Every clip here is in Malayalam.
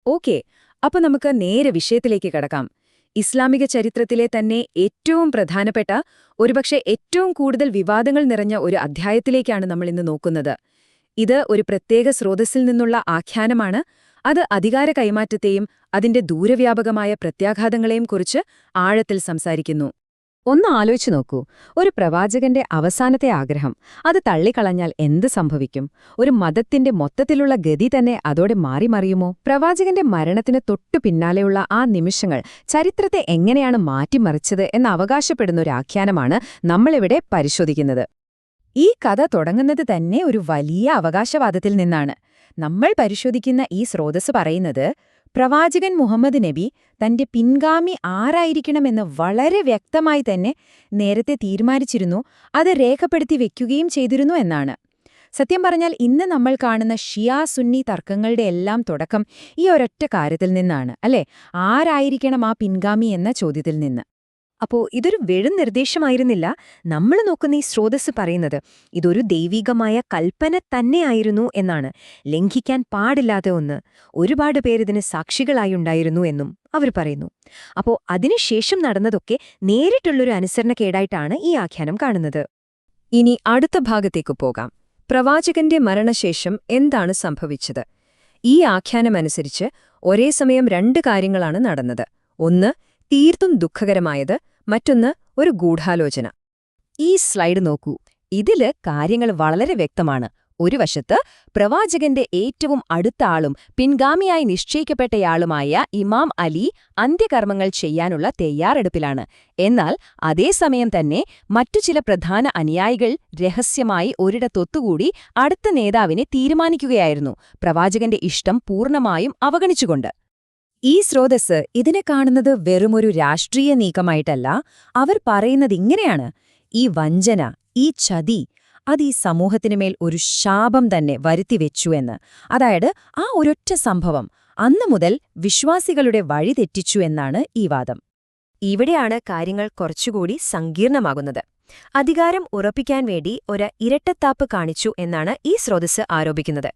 ഓക്കെ, അപ്പൊ നമുക്ക് നേരെ വിഷയത്തിലേക്ക് കടക്കാം. ഇസ്ലാമിക ചരിത്രത്തിലെ തന്നെ ഏറ്റവും പ്രധാനപ്പെട്ട, ഒരുപക്ഷെ ഏറ്റവും കൂടുതൽ വിവാദങ്ങൾ നിറഞ്ഞ ഒരു അധ്യായത്തിലേക്കാണ് നമ്മൾ ഇന്ന് നോക്കുന്നത്. ഇത് ഒരു പ്രത്യേക സ്രോതസ്സിൽ നിന്നുള്ള ആഖ്യാനമാണ്. അത് അധികാര കൈമാറ്റത്തെയും അതിന്റെ ദൂരവ്യാപകമായ പ്രത്യാഘാതങ്ങളെയും കുറിച്ച് ആഴത്തിൽ സംസാരിക്കുന്നു. ഒന്ന് ആലോചിച്ചു നോക്കൂ, ഒരു പ്രവാചകന്റെ അവസാനത്തെ ആഗ്രഹം അത് തള്ളിക്കളഞ്ഞാൽ എന്ത് സംഭവിക്കും? ഒരു മതത്തിന്റെ മൊത്തത്തിലുള്ള ഗതി തന്നെ അതോടെ മാറിമറിയുമോ? പ്രവാചകന്റെ മരണത്തിന് തൊട്ടു പിന്നാലെയുള്ള ആ നിമിഷങ്ങൾ ചരിത്രത്തെ എങ്ങനെയാണ് മാറ്റിമറിച്ചത് എന്ന് അവകാശപ്പെടുന്ന ഒരു ആഖ്യാനമാണ് നമ്മളിവിടെ പരിശോധിക്കുന്നത്. ഈ കഥ തുടങ്ങുന്നത് തന്നെ ഒരു വലിയ അവകാശവാദത്തിൽ നിന്നാണ്. നമ്മൾ പരിശോധിക്കുന്ന ഈ സ്രോതസ് പറയുന്നത്, പ്രവാചകൻ മുഹമ്മദ് നബി തന്റെ പിൻഗാമി ആരായിരിക്കണമെന്ന് വളരെ വ്യക്തമായി തന്നെ നേരത്തെ തീരുമാനിച്ചിരുന്നു, അത് രേഖപ്പെടുത്തി വെക്കുകയും ചെയ്തിരുന്നു എന്നാണ്. സത്യം പറഞ്ഞാൽ ഇന്ന് നമ്മൾ കാണുന്ന ഷിയ സുന്നി തർക്കങ്ങളുടെ എല്ലാം തുടക്കം ഈ ഒരൊറ്റ കാര്യത്തിൽ നിന്നാണ്, അല്ലേ? ആരായിരിക്കണം ആ പിൻഗാമി എന്ന ചോദ്യത്തിൽ നിന്ന്. അപ്പോ ഇതൊരു വെറും നിർദ്ദേശമായിരുന്നില്ല. നമ്മൾ നോക്കുന്ന ഈ സ്രോതസ് പറയുന്നത് ഇതൊരു ദൈവികമായ കൽപ്പന തന്നെയായിരുന്നു എന്നാണ്. ലംഘിക്കാൻ പാടില്ലാത്ത ഒന്ന്. ഒരുപാട് പേരിതിന് സാക്ഷികളായുണ്ടായിരുന്നു എന്നും അവർ പറയുന്നു. അപ്പോ അതിനുശേഷം നടന്നതൊക്കെ നേരിട്ടുള്ളൊരു അനുസരണക്കേടായിട്ടാണ് ഈ ആഖ്യാനം കാണുന്നത്. ഇനി അടുത്ത ഭാഗത്തേക്ക് പോകാം. പ്രവാചകന്റെ മരണശേഷം എന്താണ് സംഭവിച്ചത്? ഈ ആഖ്യാനമനുസരിച്ച് ഒരേ സമയം രണ്ട് കാര്യങ്ങളാണ് നടന്നത്. ഒന്ന് തീർത്തും ദുഃഖകരമായത്, മറ്റൊന്ന് ഒരു ഗൂഢാലോചന. ഈ സ്ലൈഡ് നോക്കൂ. ഇതില് കാര്യങ്ങൾ വളരെ വ്യക്തമാണ്. ഒരു വശത്ത് പ്രവാചകന്റെ ഏറ്റവും അടുത്ത ആളും പിൻഗാമിയായി നിശ്ചയിക്കപ്പെട്ടയാളുമായ ഇമാം അലി അന്ത്യകർമ്മങ്ങൾ ചെയ്യാനുള്ള തയ്യാറെടുപ്പിലാണ്. എന്നാൽ അതേസമയം തന്നെ മറ്റു ചില പ്രധാന അനുയായികൾ രഹസ്യമായി ഒരിടത്തൊത്തുകൂടി അടുത്ത നേതാവിനെ തീരുമാനിക്കുകയായിരുന്നു, പ്രവാചകന്റെ ഇഷ്ടം പൂർണ്ണമായും അവഗണിച്ചുകൊണ്ട്. ഈ സ്രോതസ് ഇതിനെ കാണുന്നത് വെറുമൊരു രാഷ്ട്രീയ നീക്കമായിട്ടല്ല. അവർ പറയുന്നതിങ്ങനെയാണ്: ഈ വഞ്ചന, ഈ ചതി, അത് ഈ സമൂഹത്തിനുമേൽ ഒരു ശാപം തന്നെ വരുത്തിവെച്ചു എന്ന്. അതായത് ആ ഒരൊറ്റ സംഭവം അന്നു മുതൽ വിശ്വാസികളുടെ വഴി തെറ്റിച്ചു എന്നാണ് ഈ വാദം. ഇവിടെയാണ് കാര്യങ്ങൾ കുറച്ചുകൂടി സങ്കീർണമാകുന്നത്. അധികാരം ഉറപ്പിക്കാൻ വേണ്ടി ഒരു ഇരട്ടത്താപ്പ് കാണിച്ചു എന്നാണ് ഈ സ്രോതസ് ആരോപിക്കുന്നത്.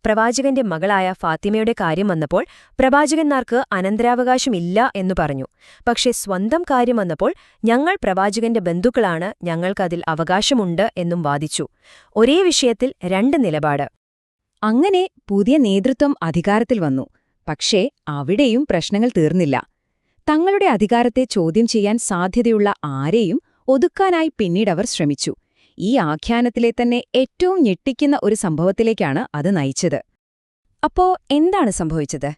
പ്രവാചകന്റെ മകളായ ഫാത്തിമയുടെ കാര്യം വന്നപ്പോൾ പ്രവാചകന്മാർക്ക് അനന്തരാവകാശമില്ല എന്നു പറഞ്ഞു. പക്ഷേ സ്വന്തം കാര്യം വന്നപ്പോൾ ഞങ്ങൾ പ്രവാചകന്റെ ബന്ധുക്കളാണ്, ഞങ്ങൾക്കതിൽ അവകാശമുണ്ട് എന്നും വാദിച്ചു. ഒരേ വിഷയത്തിൽ രണ്ട് നിലപാട്. അങ്ങനെ പുതിയ നേതൃത്വം അധികാരത്തിൽ വന്നു. പക്ഷേ അവിടെയും പ്രശ്നങ്ങൾ തീർന്നില്ല. തങ്ങളുടെ അധികാരത്തെ ചോദ്യം ചെയ്യാൻ സാധ്യതയുള്ള ആരെയും ഒതുക്കാനായി പിന്നീടവർ ശ്രമിച്ചു. ഈ ആഖ്യാനത്തിലെ തന്നെ ഏറ്റവും ഞെട്ടിക്കുന്ന ഒരു സംഭവത്തിലേക്കാണ് അത് നയിച്ചത്. അപ്പോ എന്താണ് സംഭവിച്ചത്?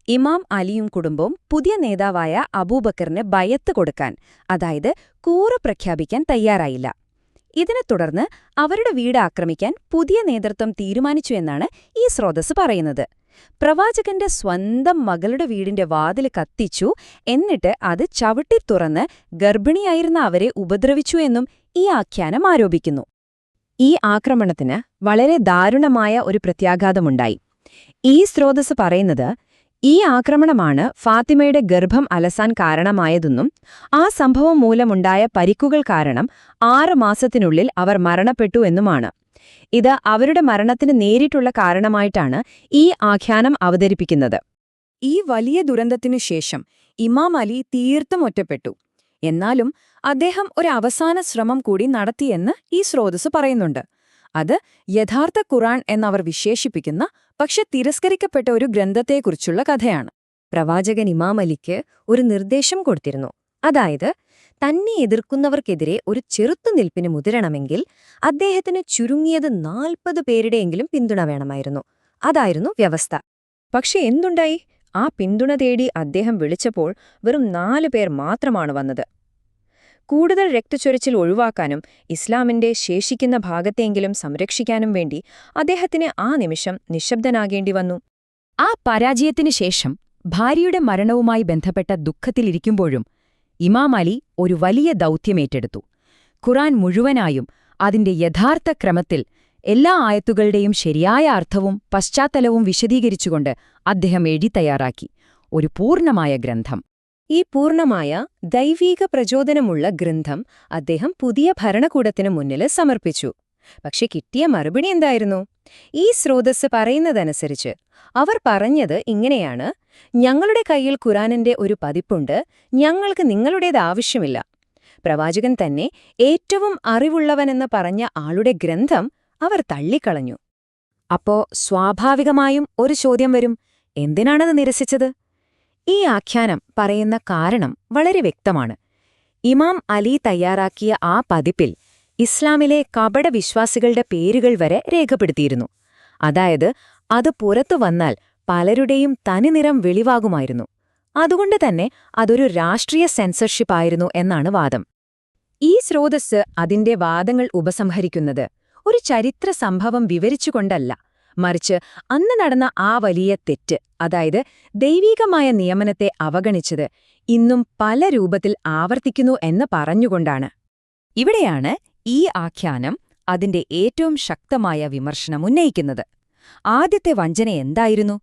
ഇമാം അലിയും കുടുംബവും പുതിയ നേതാവായ അബൂബക്കറിന് ബയത്ത് കൊടുക്കാൻ, അതായത് കൂറ് പ്രഖ്യാപിക്കാൻ തയ്യാറായില്ല. ഇതിനെ തുടർന്ന് അവരുടെ വീട് ആക്രമിക്കാൻ പുതിയ നേതൃത്വം തീരുമാനിച്ചു എന്നാണ് ഈ സ്രോതസ് പറയുന്നത്. പ്രവാചകന്റെ സ്വന്തം മകളുടെ വീടിന്റെ വാതിൽ കത്തിച്ചു, എന്നിട്ട് അത് ചവിട്ടി തുറന്ന് ഗർഭിണിയായിരുന്ന അവരെ ഉപദ്രവിച്ചു എന്നും ഈ ആഖ്യാനം ആരോപിക്കുന്നു. ഈ ആക്രമണത്തിന് വളരെ ദാരുണമായ ഒരു പ്രത്യാഘാതമുണ്ടായി. ഈ സ്രോതസ് പറയുന്നത് ഈ ആക്രമണമാണ് ഫാത്തിമയുടെ ഗർഭം അലസാൻ കാരണമായതെന്നും ആ സംഭവം മൂലമുണ്ടായ പരിക്കുകൾ കാരണം 6 മാസത്തിനുള്ളിൽ അവർ മരണപ്പെട്ടു എന്നുമാണ്. ഇത് അവരുടെ മരണത്തിന് നേരിട്ടുള്ള കാരണമായിട്ടാണ് ഈ ആഖ്യാനം അവതരിപ്പിക്കുന്നത്. ഈ വലിയ ദുരന്തത്തിനു ശേഷം ഇമാം അലി തീർത്തും ഒറ്റപ്പെട്ടു. എന്നാലും അദ്ദേഹം ഒരു അവസാന ശ്രമം കൂടി നടത്തിയെന്ന് ഈ സ്രോതസ് പറയുന്നുണ്ട്. അത് യഥാർത്ഥ ഖുർആൻ എന്നവർ വിശേഷിപ്പിക്കുന്ന, പക്ഷെ തിരസ്കരിക്കപ്പെട്ട ഒരു ഗ്രന്ഥത്തെക്കുറിച്ചുള്ള കഥയാണ്. പ്രവാചകൻ ഇമാം അലിക്ക് ഒരു നിർദ്ദേശം കൊടുത്തിരുന്നു. അതായത് തന്നെ എതിർക്കുന്നവർക്കെതിരെ ഒരു ചെറുത്തുനിൽപ്പിന് മുതിരണമെങ്കിൽ അദ്ദേഹത്തിന് ചുരുങ്ങിയത് 40 പേരുടെയെങ്കിലും പിന്തുണ വേണമായിരുന്നു. അതായിരുന്നു വ്യവസ്ഥ. പക്ഷെ എന്തുണ്ടായി? ആ പിന്തുണ തേടി അദ്ദേഹം വിളിച്ചപ്പോൾ വെറും 4 പേർ മാത്രമാണ് വന്നത്. കൂടുതൽ രക്തച്ചൊരിച്ചിൽ ഒഴിവാക്കാനും ഇസ്ലാമിന്റെ ശേഷിക്കുന്ന ഭാഗത്തെങ്കിലും സംരക്ഷിക്കാനും വേണ്ടി അദ്ദേഹത്തിന് ആ നിമിഷം നിശബ്ദനാകേണ്ടി വന്നു. ആ പരാജയത്തിനു ശേഷം ഭാര്യയുടെ മരണവുമായി ബന്ധപ്പെട്ട ദുഃഖത്തിലിരിക്കുമ്പോഴും ഇമാം അലി ഒരു വലിയ ദൗത്യമേറ്റെടുത്തു. ഖുർആൻ മുഴുവനായും അതിന്റെ യഥാർത്ഥ ക്രമത്തിൽ എല്ലാ ആയത്തുകളുടെയും ശരിയായ അർത്ഥവും പശ്ചാത്തലവും വിശദീകരിച്ചുകൊണ്ട് അദ്ദേഹം എഴുതിത്തയ്യാറാക്കി ഒരു പൂർണ്ണമായ ഗ്രന്ഥം. ഈ പൂർണ്ണമായ ദൈവീക പ്രചോദനമുള്ള ഗ്രന്ഥം അദ്ദേഹം പുതിയ ഭരണകൂടത്തിനു മുന്നിൽ സമർപ്പിച്ചു. പക്ഷെ കിട്ടിയ മറുപടി എന്തായിരുന്നു? ഈ സ്രോതസ്സ് പറയുന്നതനുസരിച്ച് അവർ പറഞ്ഞത് ഇങ്ങനെയാണ്: ഞങ്ങളുടെ കയ്യിൽ ഖുറാനിന്റെ ഒരു പതിപ്പുണ്ട്, ഞങ്ങൾക്ക് നിങ്ങളുടേത് ആവശ്യമില്ല. പ്രവാചകൻ തന്നെ ഏറ്റവും അറിവുള്ളവനെന്ന് പറഞ്ഞ ആളുടെ ഗ്രന്ഥം അവർ തള്ളിക്കളഞ്ഞു. അപ്പോ സ്വാഭാവികമായും ഒരു ചോദ്യം വരും: എന്തിനാണത് നിരസിച്ചത്? ഈ ആഖ്യാനം പറയുന്ന കാരണം വളരെ വ്യക്തമാണ്. ഇമാം അലി തയ്യാറാക്കിയ ആ പതിപ്പിൽ ഇസ്ലാമിലെ കപടവിശ്വാസികളുടെ പേരുകൾ വരെ രേഖപ്പെടുത്തിയിരുന്നു. അതായത് അത് പുറത്തു വന്നാൽ പലരുടെയും തനിനിറം വെളിവാകുമായിരുന്നു. അതുകൊണ്ട് തന്നെ അതൊരു രാഷ്ട്രീയ സെൻസർഷിപ്പായിരുന്നു എന്നാണ് വാദം. ഈ സ്രോതസ്സ് അതിന്റെ വാദങ്ങൾ ഉപസംഹരിക്കുന്നത് ഒരു ചരിത്ര സംഭവം വിവരിച്ചുകൊണ്ടല്ല, മറിച്ച് അന്ന് നടന്ന ആ വലിയ തെറ്റ്, അതായത് ദൈവീകമായ നിയമനത്തെ അവഗണിച്ചത് ഇന്നും പല രൂപത്തിൽ ആവർത്തിക്കുന്നു എന്ന് പറഞ്ഞുകൊണ്ടാണ്. ഇവിടെയാണ് ഈ ആഖ്യാനം അതിന്റെ ഏറ്റവും ശക്തമായ വിമർശനം ഉന്നയിക്കുന്നത്. ആദ്യത്തെ വഞ്ചന എന്തായിരുന്നു?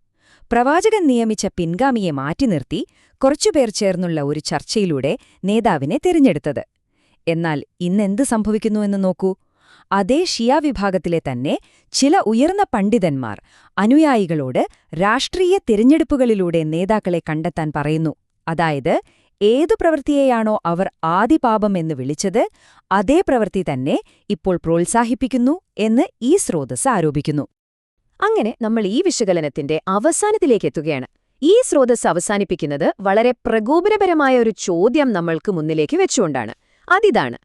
പ്രവാചകൻ നിയമിച്ച പിൻഗാമിയെ മാറ്റി നിർത്തി കുറച്ചുപേർ ചേർന്നുള്ള ഒരു ചർച്ചയിലൂടെ നേതാവിനെ തിരഞ്ഞെടുത്തത്. എന്നാൽ ഇന്നെന്ത് സംഭവിക്കുന്നുവെന്ന് നോക്കൂ. അതേ ഷിയ വിഭാഗത്തിലെ തന്നെ ചില ഉയർന്ന പണ്ഡിതന്മാർ അനുയായികളോട് രാഷ്ട്രീയ തിരഞ്ഞെടുപ്പുകളിലൂടെ നേതാക്കളെ കണ്ടെത്താൻ പറയുന്നു. അതായത് ഏതു പ്രവൃത്തിയെയാണോ അവർ ആദിപാപം എന്ന് വിളിച്ചത്, അതേ പ്രവൃത്തി തന്നെ ഇപ്പോൾ പ്രോത്സാഹിപ്പിക്കുന്നു എന്ന് ഈ സ്രോതസ്സ് ആരോപിക്കുന്നു. അങ്ങനെ നമ്മൾ ഈ വിശകലനത്തിന്റെ അവസാനത്തിലേക്കെത്തുകയാണ്. ഈ സ്രോതസ്സ് അവസാനിപ്പിക്കുന്നത് വളരെ പ്രകോപനപരമായ ഒരു ചോദ്യം നമ്മൾക്ക് മുന്നിലേക്ക് വെച്ചുകൊണ്ടാണ്. അതിതാണ്: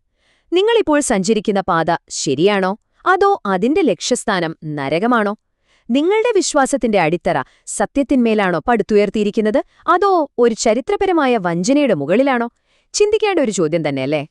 നിങ്ങളിപ്പോൾ സഞ്ചരിക്കുന്ന പാത ശരിയാണോ, അതോ അതിന്റെ ലക്ഷ്യസ്ഥാനം നരകമാണോ? നിങ്ങളുടെ വിശ്വാസത്തിന്റെ അടിത്തറ സത്യത്തിന്മേലാണോ പടുത്തുയർത്തിയിരിക്കുന്നത്, അതോ ഒരു ചരിത്രപരമായ വഞ്ചനയുടെ മുകളിലാണോ? ചിന്തിക്കേണ്ട ഒരു ചോദ്യം തന്നെയല്ലേ?